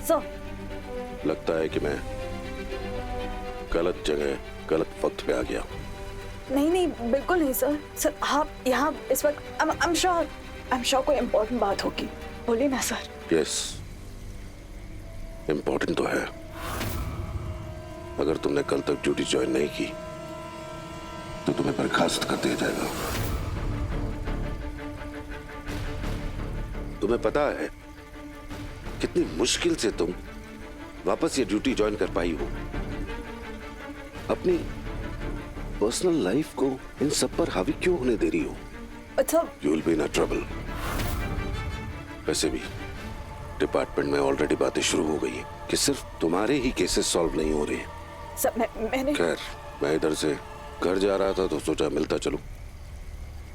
Sir, लगता है कि मैं गलत जगह गलत वक्त पे आ गया। नहीं नहीं, बिल्कुल नहीं सर। सर आप यहाँ इस वक्त I'm sure कोई इम्पोर्टेंट बात होगी। बोलिए ना सर। यस, इम्पोर्टेंट तो है। अगर तुमने कल तक ड्यूटी ज्वाइन नहीं की तो तुम्हें बर्खास्त कर दिया जाएगा। तुम्हें पता है कितनी मुश्किल से तुम वापस ये ड्यूटी ज्वाइन कर पाई हो। अपनी पर्सनल लाइफ को इन सब पर हावी क्यों होने दे रही हो? अच्छा, you will be in trouble. वैसे भी डिपार्टमेंट में ऑलरेडी बातें शुरू हो गई हैं कि सिर्फ तुम्हारे ही केसेस सॉल्व नहीं हो रहे हैं। सर मैंने खैर, मैं इधर से घर जा रहा था तो सोचा मिलता चलूं।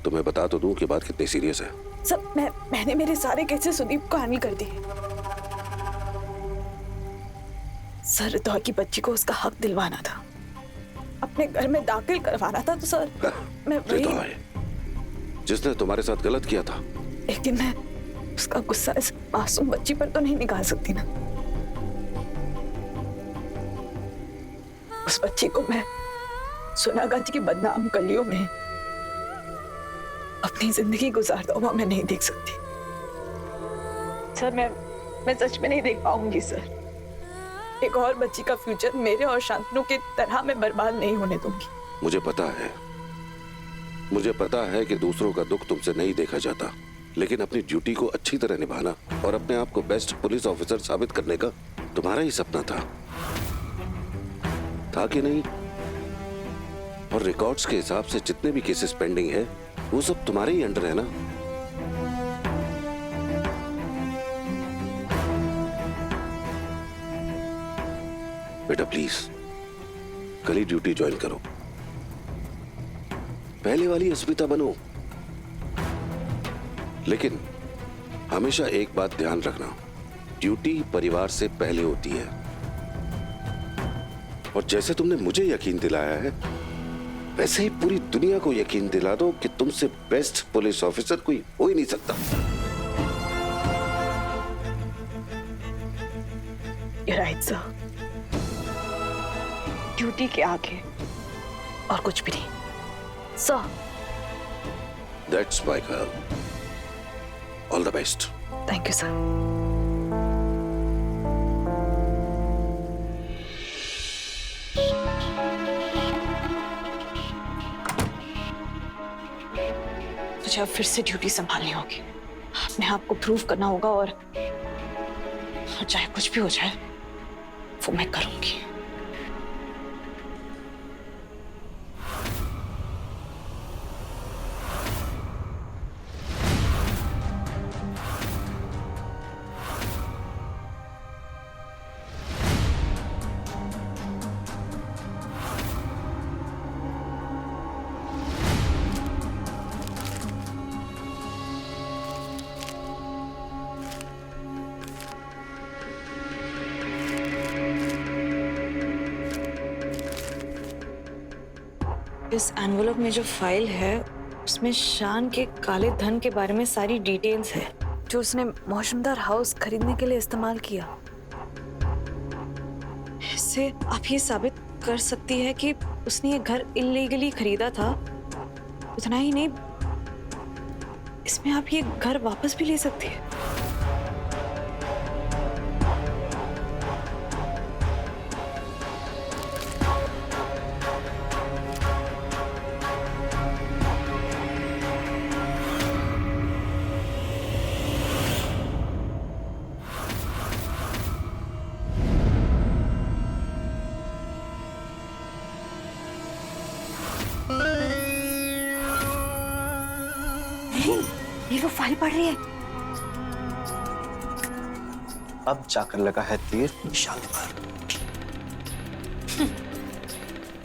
तुम्हें बता तो दूं कि बात कितनी सीरियस है। सर मैंने मेरे सारे केसेस सुदीप को हैंडल कर दिए। सर रितौर की बच्ची को उसका हक दिलवाना था, अपने घर में दाखिल करवाना था। तो सर मैं रितौर जिसने तुम्हारे साथ गलत किया था, लेकिन मैं उसका गुस्सा इस मासूम बच्ची पर तो नहीं निकाल सकती ना। उस बच्ची को मैं सोनागंज की बदनाम गलियों में अपनी जिंदगी गुजारता हुआ मैं नहीं देख सकती। सर मैं सच में नहीं देख पाऊंगी सर। एक और बच्ची का फ्यूचर मेरे और शांतनु की तरह मैं बर्बाद नहीं होने दूंगी। मुझे पता है कि दूसरों का दुख तुमसे नहीं देखा जाता, लेकिन अपनी ड्यूटी को अच्छी तरह निभाना और अपने आप को बेस्ट पुलिस ऑफिसर साबित करने का तुम्हारा ही सपना था कि नहीं? और रिकॉर्ड्स के हिसाब से जितने भी केसेस पेंडिंग है वो सब तुम्हारे ही अंडर है ना? बेटा प्लीज कल ही ड्यूटी ज्वाइन करो, पहले वाली अस्मिता बनो। लेकिन हमेशा एक बात ध्यान रखना, ड्यूटी परिवार से पहले होती है। और जैसे तुमने मुझे यकीन दिलाया है, वैसे ही पूरी दुनिया को यकीन दिला दो कि तुमसे बेस्ट पुलिस ऑफिसर कोई हो ही नहीं सकता। You're right, sir. ड्यूटी के आगे और कुछ भी नहीं, sir. That's my girl. All the best. Thank you, sir. मुझे अब फिर से ड्यूटी संभालनी होगी। अपने आप को प्रूव करना होगा और चाहे कुछ भी हो जाए वो मैं करूंगी। इस एनवलप में जो फाइल है उसमें शान के काले धन के बारे में सारी डिटेल्स है, जो उसने मौजूमदार हाउस खरीदने के लिए इस्तेमाल किया। इससे आप ये साबित कर सकती है कि उसने ये घर इल्लीगली खरीदा था। उतना ही नहीं, इसमें आप ये घर वापस भी ले सकती है। ये वो फाइल पढ़ रही है। अब जाकर लगा है तीर शान पर।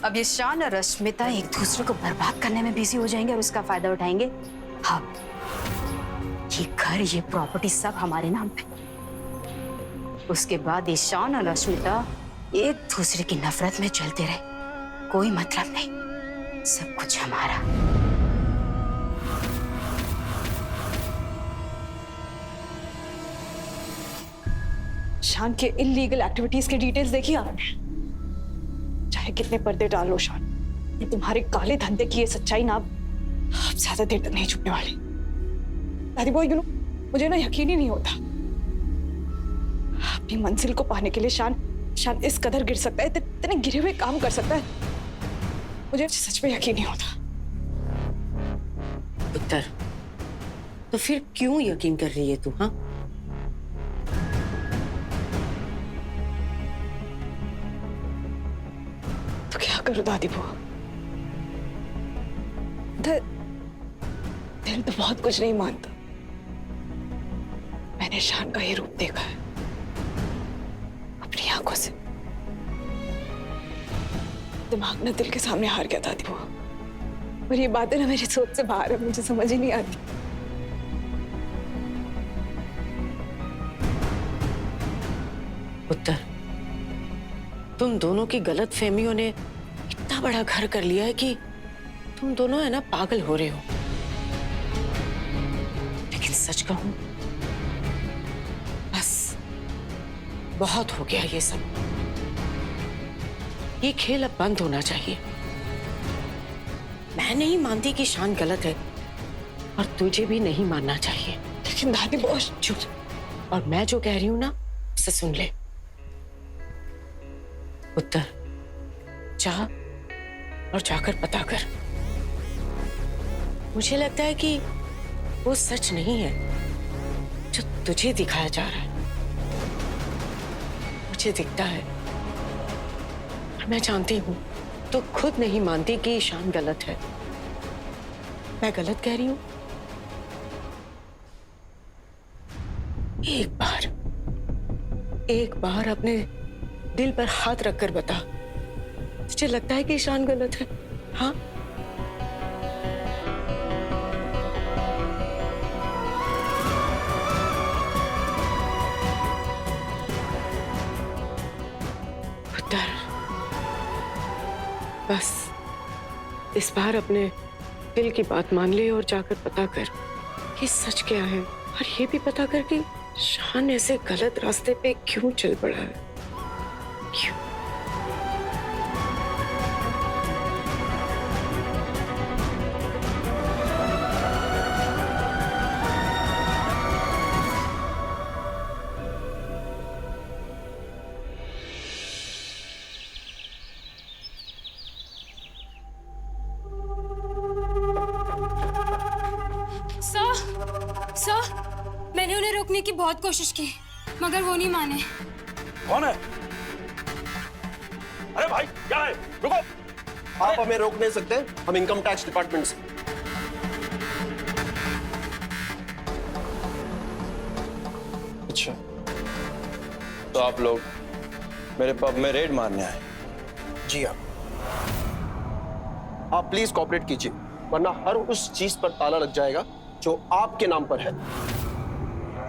अब ये शान और रश्मिता एक दूसरे को बर्बाद करने में बिजी हो जाएंगे और उसका फायदा उठाएंगे। हाँ, ये घर, ये प्रॉपर्टी सब हमारे नाम पे। उसके बाद ये शान और रश्मिता एक दूसरे की नफरत में चलते रहे, कोई मतलब नहीं, सब कुछ हमारा। शान के इलीगल एक्टिविटीज की डिटेल्स देखी आपने? चाहे कितने पर्दे डालो शान, ये तुम्हारे काले धंधे की ये सच्चाई ना अब ज्यादा देर तक नहीं छुपने वाली। दादी बॉय, मुझे ना यकीन ही नहीं होता अपनी मंजिल को पाने के लिए शान इस कदर गिर सकता है, इतने गिरे हुए काम कर सकता है। मुझे सच में यकीन नहीं होता। उत्तर, तो फिर क्यों यकीन कर रही है तू? हाँ, तो क्या करूं दादी बुआ? दिल तो बहुत कुछ नहीं मानता। मैंने शान का ये रूप देखा है अपनी आंखों से। दिमाग ना दिल के सामने हार गया दादी बुआ, और ये बातें ना मेरी सोच से बाहर है, मुझे समझ ही नहीं आती। उत्तर, तुम दोनों की गलत फहमियों ने इतना बड़ा घर कर लिया है कि तुम दोनों है ना पागल हो रहे हो। लेकिन सच कहूं, बस बहुत हो गया ये सब। ये खेल अब बंद होना चाहिए। मैं नहीं मानती कि शान गलत है, और तुझे भी नहीं मानना चाहिए। लेकिन दादी बुआ, चुप। और मैं जो कह रही हूं ना, उसे सुन ले। उत्तर, जा और जाकर पता कर। मुझे लगता है कि वो सच नहीं है जो तुझे दिखाया जा रहा है। मुझे दिखता है, और मैं जानती हूं तो खुद नहीं मानती कि शान गलत है। मैं गलत कह रही हूं? एक बार अपने दिल पर हाथ रखकर बता, तुझे लगता है कि शान गलत है? हाँ, उत्तर, बस इस बार अपने दिल की बात मान ले और जाकर पता कर कि सच क्या है, और ये भी पता कर कि शान ऐसे गलत रास्ते पे क्यों चल पड़ा है। क्यों? सर, मैंने उन्हें रोकने की बहुत कोशिश की, मगर वो नहीं माने। कौन है? अरे भाई, क्या है? रुको! आप हमें रोक नहीं सकते, हम इनकम टैक्स डिपार्टमेंट से। अच्छा, तो आप लोग मेरे पब में रेड मारने आए? जी हाँ। आप प्लीज कोऑपरेट कीजिए, वरना हर उस चीज पर ताला लग जाएगा जो आपके नाम पर है।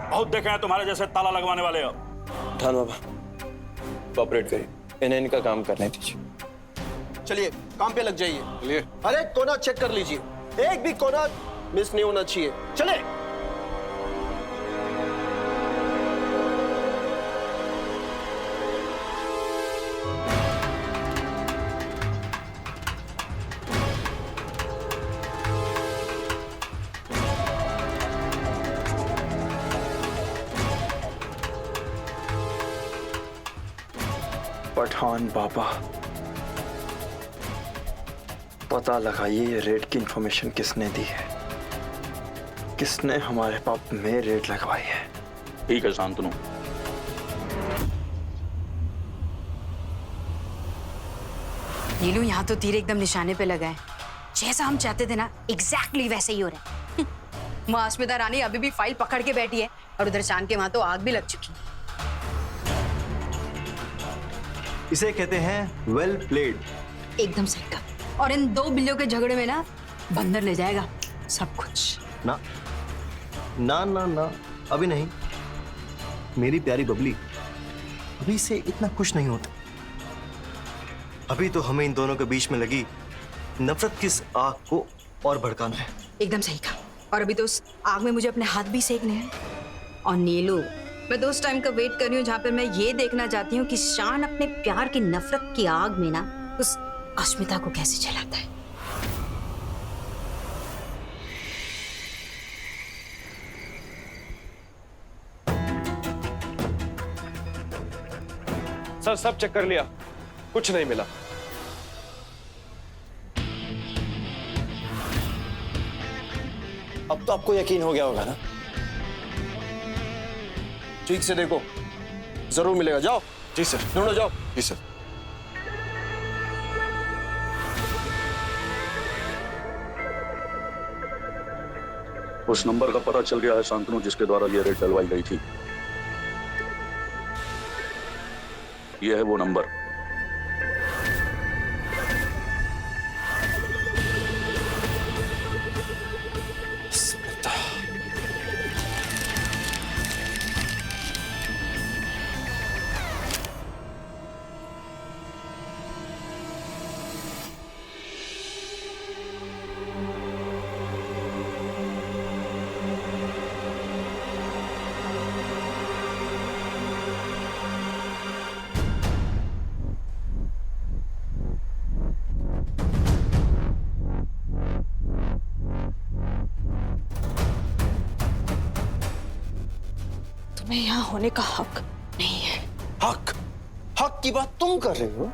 बहुत देखे हैं तुम्हारे जैसे ताला लगवाने वाले। अब धान बाबा, कोऑपरेट करिए, इन्हें इनका काम करने दीजिए। चलिए काम पे लग जाइए। चलिए। हर एक कोना चेक कर लीजिए, एक भी कोना मिस नहीं होना चाहिए। चले। पठान बाबा, पता लगाइए ये रेड की इंफॉर्मेशन किसने दी है, किसने हमारे पब में रेड लगवाई है। ठीक है शांतनु। नीलू, यहाँ तो तीर एकदम निशाने पे लगा है। जैसा हम चाहते थे ना, एग्जैक्टली वैसे ही हो रहा है। माँ अस्मिता रानी अभी भी फाइल पकड़ के बैठी है, और उधर शान के वहां तो आग भी लग चुकी है। इसे कहते हैं वेल प्लेड। एकदम सही कहा। और इन दो बिल्लियों के झगड़े में ना बंदर ले जाएगा सब कुछ। ना ना ना ना, अभी नहीं। मेरी प्यारी बबली, अभी से इतना खुश नहीं होता। अभी तो हमें इन दोनों के बीच में लगी नफरत किस आग को और भड़काना है। एकदम सही कहा। और अभी तो उस आग में मुझे अपने हाथ भी सेकने हैं। और नीलू, मैं तो उस टाइम का वेट कर रही हूँ जहाँ पर मैं ये देखना चाहती हूँ कि शान अपने प्यार की नफरत की आग में ना उस अश्मिता को कैसे जलाता है। सर सब चेक कर लिया, कुछ नहीं मिला। अब तो आपको यकीन हो गया होगा ना? ठीक से देखो, जरूर मिलेगा। जाओ। जी सर। ढूंढो, जाओ। जी सर। उस नंबर का पता चल गया है शांतनु, जिसके द्वारा ये रेड डलवाई गई थी। ये है वो नंबर। तुम्हें यहाँ होने का हक नहीं है। हक? हक की बात तुम कर रही हो?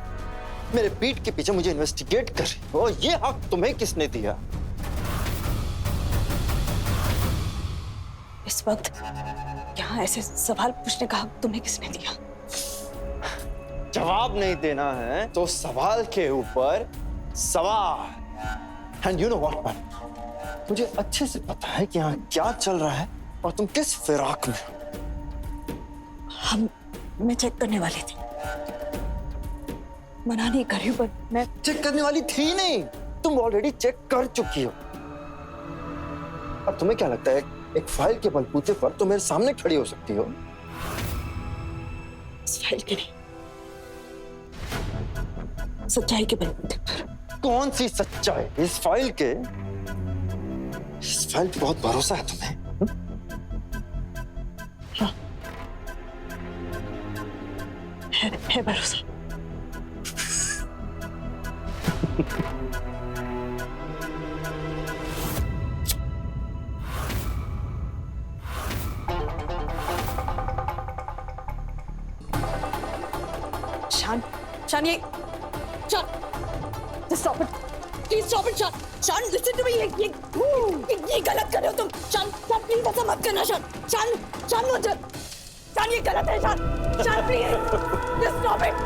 मेरे पीठ के पीछे मुझे इन्वेस्टिगेट कर रही हो? ये हक तुम्हें किसने दिया? इस वक्त यहाँ ऐसे सवाल पूछने का हक तुम्हें किसने दिया? जवाब नहीं देना है तो सवाल के ऊपर सवाल। And you know what man, मुझे अच्छे से पता है कि यहाँ क्या चल रहा है और तुम किस फिराक में हो। मैं चेक करने वाली थी, मना नहीं कर रही हूँ, पर मैं चेक करने वाली थी नहीं, तुम ऑलरेडी चेक कर चुकी हो। अब तुम्हें क्या लगता है एक फाइल के बलबूते पर तुम मेरे सामने खड़ी हो सकती हो? इस फाइल के नहीं, सच्चाई के बलबूते पर। कौन सी सच्चाई? इस फाइल पे बहुत भरोसा है तुम्हें? हाँ, है भरोसा। शान ये शान, just stop it, please stop it, शान listen to me, ये गलत कर रहे हो तुम। शान प्लीज ऐसा मत करना। शान मत, शान ये गलत है। शान प्लीज just stop it।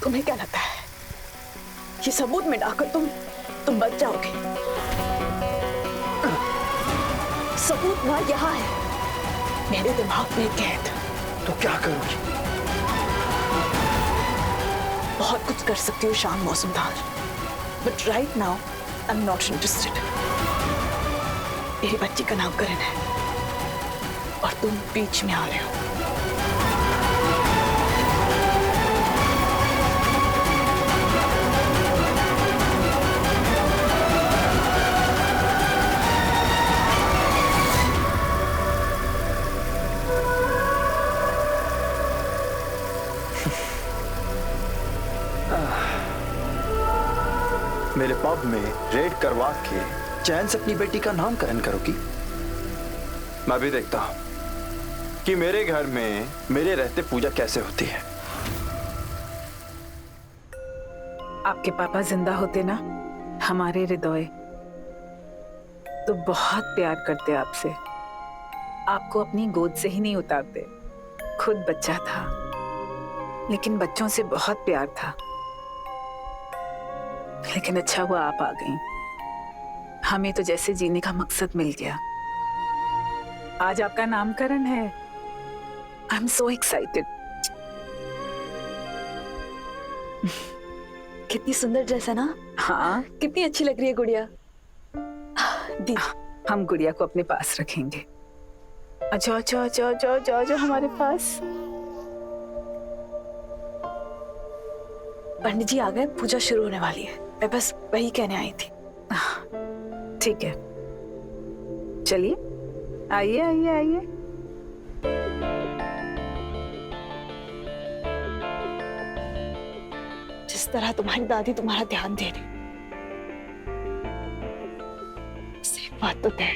तुम्हें क्या लगता है ये सबूत मिटाकर तुम बच जाओगे? सबूत ना यहाँ है, मेरे दिमाग में कैद। तो क्या करोगी? बहुत कुछ कर सकती हूँ शान मौसमदार, but right now I am not interested. मेरी बच्ची का नामकरण है और तुम बीच में आ रहे हो। मेरे पब में रेड करवा के चैन से अपनी बेटी का नामकरण करोगी? मैं भी देखता हूं कि मेरे घर में मेरे रहते पूजा कैसे होती है। आपके पापा जिंदा होते ना, हमारे हृदय तो बहुत प्यार करते आपसे। आपको अपनी गोद से ही नहीं उतारते। खुद बच्चा था, लेकिन बच्चों से बहुत प्यार था। लेकिन अच्छा हुआ आप आ गई। हमें तो जैसे जीने का मकसद मिल गया। आज आपका नामकरण है। I am so excited. कितनी सुंदर ड्रेस है ना। हाँ, कितनी अच्छी लग रही है गुड़िया। दी, हम गुड़िया को अपने पास रखेंगे। अच्छा अच्छा अच्छा अच्छा अच्छा अच्छा हमारे पास। पंडित जी आ गए, पूजा शुरू होने वाली है। मैं बस वही कहने आई थी। ठीक है, चलिए आइए आइए आइए। जिस तरह तुम्हारी दादी तुम्हारा ध्यान दे रही, सिर्फ बात तो तय,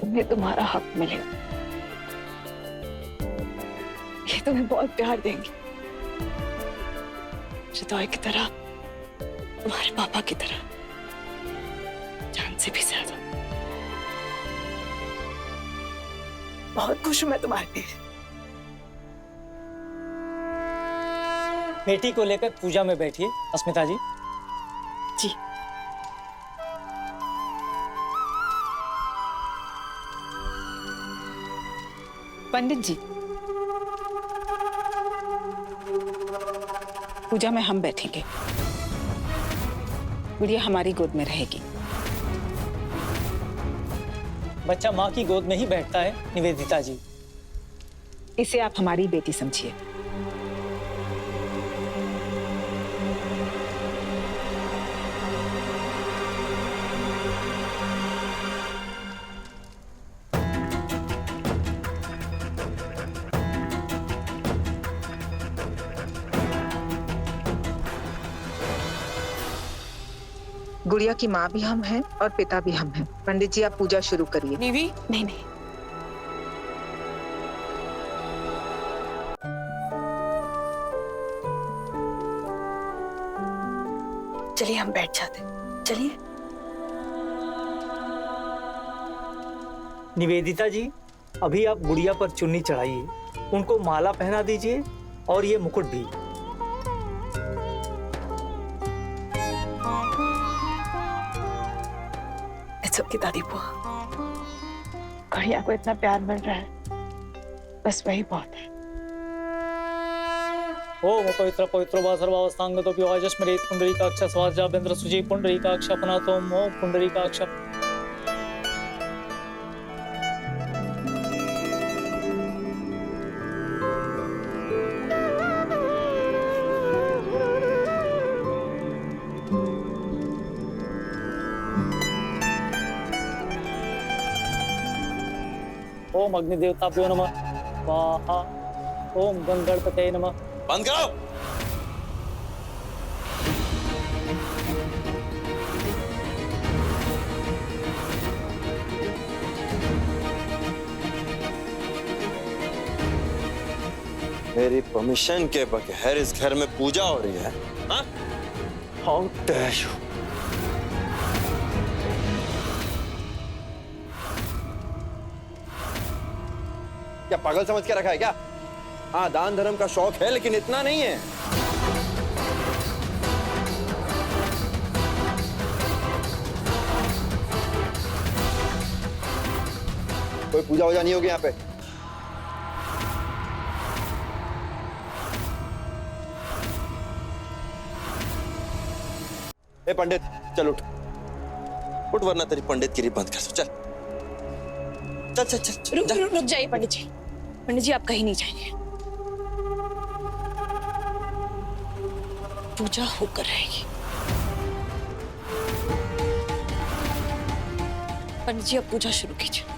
तुम्हें तुम्हारा हक मिलेगा। ये तुम्हें बहुत प्यार देंगी, हृदय की तरह, तुम्हारे पापा की तरह, जान से भी ज्यादा। बहुत खुश हूं मैं तुम्हारे लिए। बेटी को लेकर पूजा में बैठिए अस्मिता जी। जी। पंडित जी, पूजा में हम बैठेंगे। गुड़िया हमारी गोद में रहेगी। बच्चा माँ की गोद में ही बैठता है निवेदिता जी। इसे आप हमारी बेटी समझिए। गुड़िया की माँ भी हम हैं और पिता भी हम हैं। पंडित जी आप पूजा शुरू करिए। नहीं नहीं, चलिए हम बैठ जाते। चलिए। निवेदिता जी, अभी आप गुड़िया पर चुन्नी चढ़ाइए, उनको माला पहना दीजिए और ये मुकुट भी। की दादी बुआ, गुड़िया को इतना प्यार मिल रहा है, बस वही बहुत है। ओम पवित्र पवित्र वा सर्वावस्थांगतो पिवाजस्मरेत पुंडरीकाक्ष स्वाजाभ्यंतर सुचि पुंडरीकाक्ष अपनातोम ओम पुंडरीकाक्ष। ओम अग्निदेवताभ्यो नमः स्वाहा। ओम गंगणपतये नमः। बंद करो। मेरी परमिशन के बगैर इस घर में पूजा हो रही है? हाँ? How dare you? क्या पागल समझ के रखा है क्या? हाँ, दान धर्म का शौक है, लेकिन इतना नहीं है। कोई पूजा वूजा नहीं होगी यहाँ पे। ए पंडित, चल उठ उठ, वरना तेरी पंडित गिरी बंद कर दो। चल चल चल चल। रुक जाइए पंडित जी। पंडित जी आप कहीं नहीं जाएंगे, पूजा होकर रहेगी। पंडित जी आप पूजा शुरू कीजिए।